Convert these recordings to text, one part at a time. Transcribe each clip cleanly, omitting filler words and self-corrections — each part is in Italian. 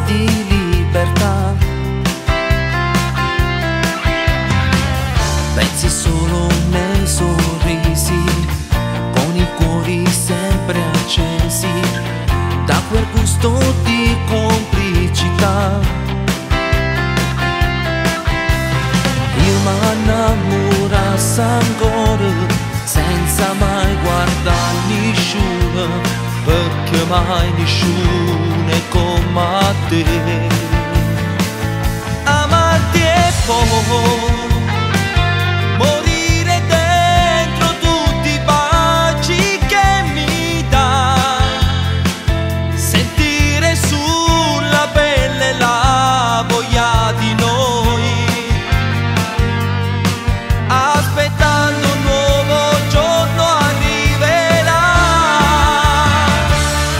di libertà. Pensi solo nei sorrisi, con i cuori sempre accesi da quel gusto di complicità. Io m'innamorasse ancora senza mai guardare nessuno, perché mai nessuno è come te. Amarti e poi morire dentro tutti i baci che mi dai, sentire sulla pelle la voglia di noi, aspettando un nuovo giorno arriverà.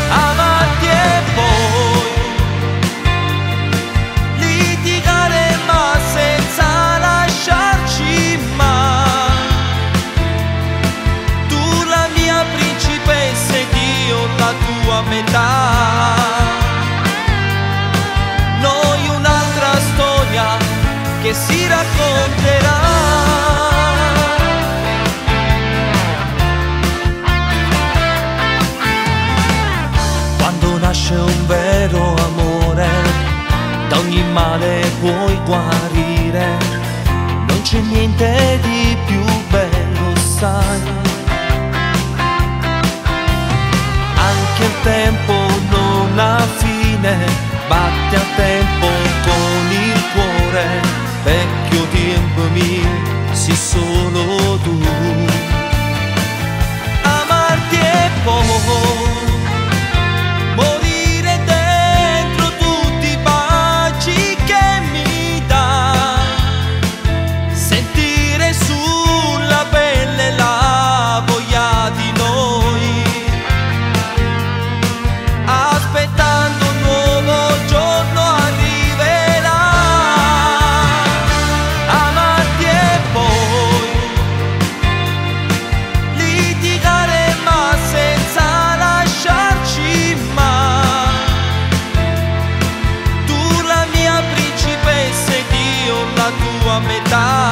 Amarti e poi litigare ma senza lasciarci mai. Tu la mia principessa ed io la tua metà. Noi un'altra storia che si racconterà. Quando nasce un vero amore, da ogni male puoi guarire, non c'è niente di più bello, sai. Anche il tempo non ha fine, batte a tempo con il cuore, vecchio tempo mio, sei solo tu. Amarti e poi morire dentro tutti i baci che mi dai, sentire sulla pelle la voglia di noi, aspettando un nuovo giorno arriverà. Amarti e poi litigare ma senza lasciarci mai. Tu la mia principessa ed io la tua metà.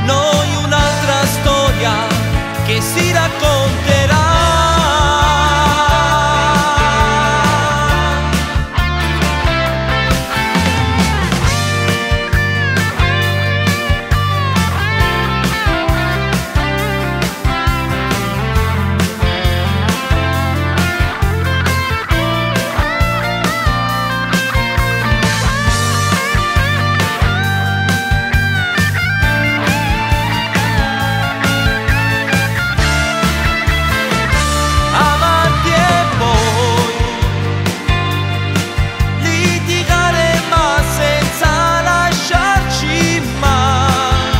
Noi un'altra storia che si racconterà. Amarti e poi litigare ma senza lasciarci mai.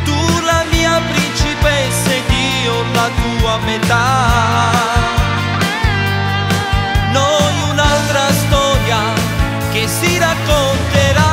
Tu la mia principessa ed io la tua metà. Noi un'altra storia che si racconterà.